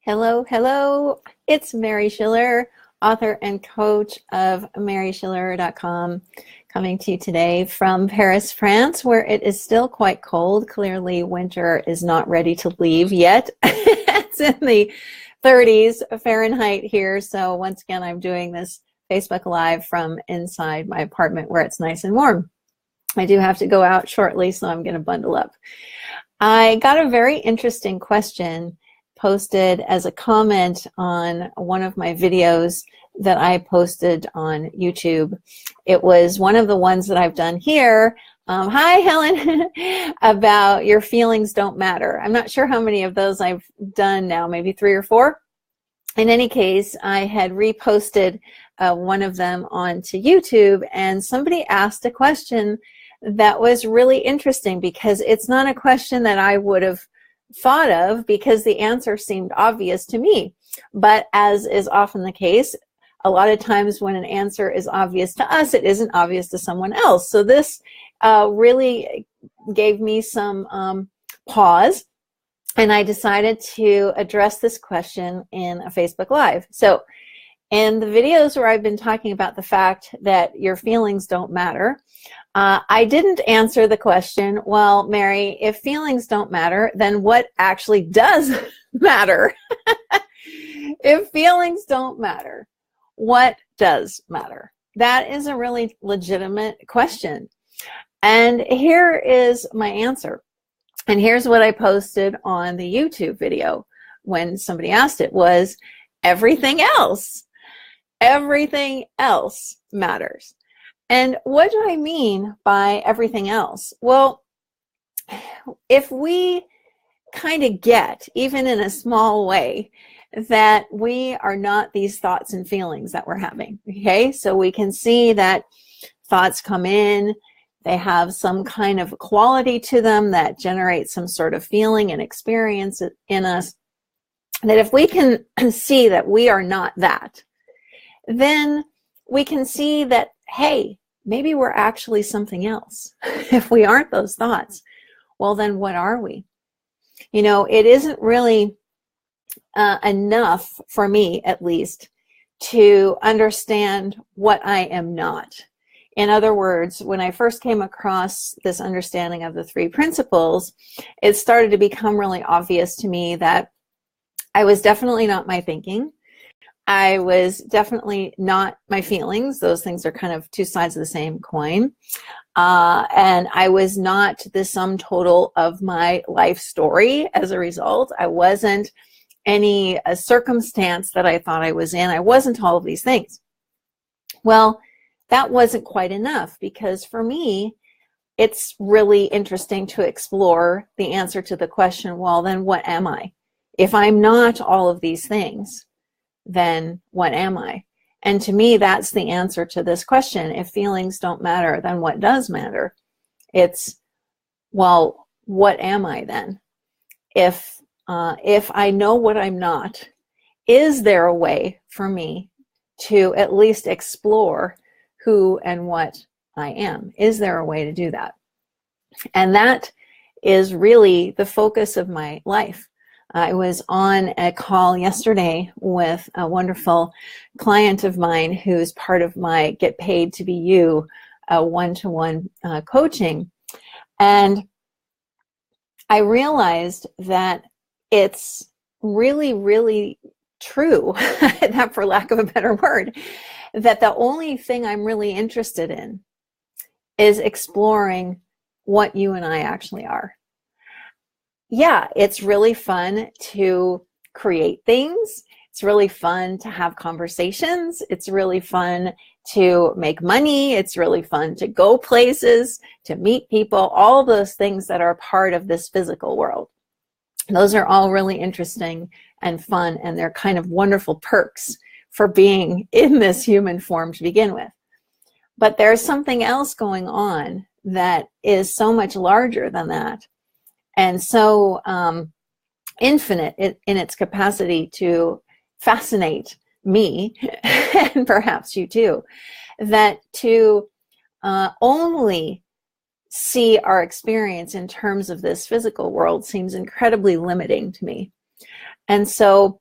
Hello, hello. It's Mary Schiller, author and coach of maryschiller.com, coming to you today from Paris, France, where it is still quite cold. Clearly, winter is not ready to leave yet. It's in the 30s Fahrenheit here. So once again, I'm doing this Facebook Live from inside my apartment where it's nice and warm. I do have to go out shortly, so I'm going to bundle up. I got a very interesting question posted as a comment on one of my videos that I posted on YouTube. It was one of the ones that I've done here. Hi, Helen, about your feelings don't matter. I'm not sure how many of those I've done now, maybe 3 or 4. In any case, I had reposted one of them onto YouTube, and somebody asked a question that was really interesting because it's not a question that I would have thought of because the answer seemed obvious to me. But as is often the case, a lot of times when an answer is obvious to us, it isn't obvious to someone else. So this really gave me some pause, and I decided to address this question in a Facebook Live. So in the videos where I've been talking about the fact that your feelings don't matter, I didn't answer the question, well, Mary, if feelings don't matter, then what actually does matter? If feelings don't matter, what does matter? That is a really legitimate question. And here is my answer. And here's what I posted on the YouTube video when somebody asked it was, everything else matters. And what do I mean by everything else? Well, if we kind of get, even in a small way, that we are not these thoughts and feelings that we're having, okay? So we can see that thoughts come in, they have some kind of quality to them that generates some sort of feeling and experience in us, that if we can see that we are not that, then we can see that, hey, maybe we're actually something else. If we aren't those thoughts, well, then what are we? You know, it isn't really enough for me, at least, to understand what I am not. In other words, when I first came across this understanding of the 3 principles, it started to become really obvious to me that I was definitely not my thinking. I was definitely not my feelings. Those things are kind of 2 sides of the same coin. And I was not the sum total of my life story as a result. I wasn't any circumstance that I thought I was in. I wasn't all of these things. Well, that wasn't quite enough because for me, it's really interesting to explore the answer to the question, well, then what am I? If I'm not all of these things, then what am I? And to me, that's the answer to this question. If feelings don't matter, then what does matter? It's, well, what am I then? If I know what I'm not, is there a way for me to at least explore who and what I am? Is there a way to do that? And that is really the focus of my life. I was on a call yesterday with a wonderful client of mine who's part of my Get Paid to Be You one-to-one coaching. And I realized that it's really, really true, that for lack of a better word, that the only thing I'm really interested in is exploring what you and I actually are. Yeah, it's really fun to create things. It's really fun to have conversations. It's really fun to make money. It's really fun to go places, to meet people, all those things that are part of this physical world. Those are all really interesting and fun, and they're kind of wonderful perks for being in this human form to begin with. But there's something else going on that is so much larger than that, and so infinite in its capacity to fascinate me, and perhaps you too, that to only see our experience in terms of this physical world seems incredibly limiting to me. And so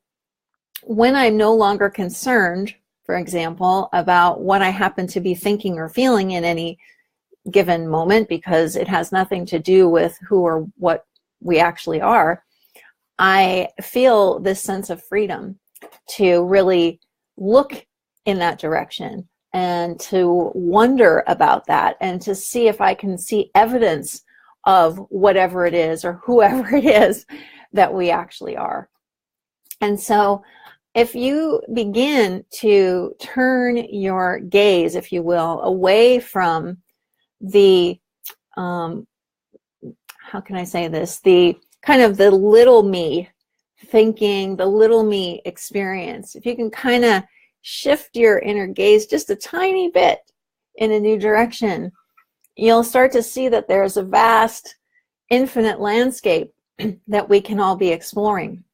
when I'm no longer concerned, for example, about what I happen to be thinking or feeling in any given moment, because it has nothing to do with who or what we actually are, I feel this sense of freedom to really look in that direction and to wonder about that and to see if I can see evidence of whatever it is or whoever it is that we actually are. And so if you begin to turn your gaze, if you will, away from the, how can I say this, the kind of the little me thinking, the little me experience, if you can kind of shift your inner gaze just a tiny bit in a new direction, you'll start to see that there's a vast, infinite landscape that we can all be exploring.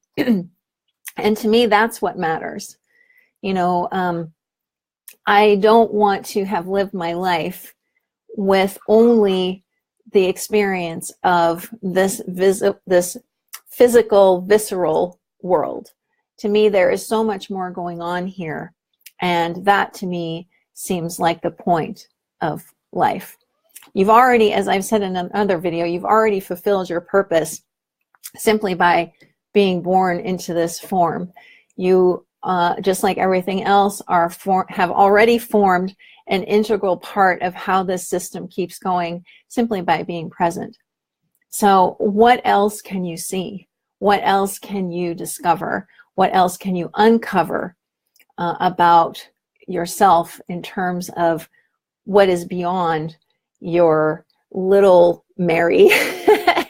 And to me, that's what matters. You know, I don't want to have lived my life with only the experience of this physical, visceral world. To me, there is so much more going on here. And that, to me, seems like the point of life. You've already, as I've said in another video, you've already fulfilled your purpose simply by being born into this form. You, just like everything else, have already formed an integral part of how this system keeps going simply by being present. So what else can you see? What else can you discover? What else can you uncover about yourself in terms of what is beyond your little Mary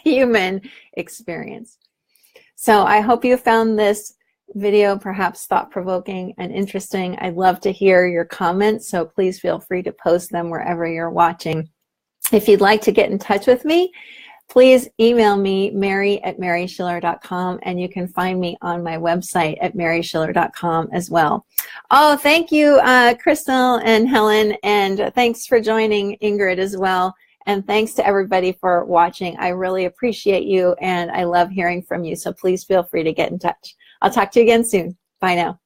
human experience? So I hope you found this video perhaps thought-provoking and interesting. I'd love to hear your comments, so please feel free to post them wherever you're watching. If you'd like to get in touch with me, please email me, mary@maryschiller.com, and you can find me on my website at maryschiller.com as well. Oh, thank you, Crystal and Helen, and thanks for joining, Ingrid, as well. And thanks to everybody for watching. I really appreciate you, and I love hearing from you, so please feel free to get in touch. I'll talk to you again soon. Bye now.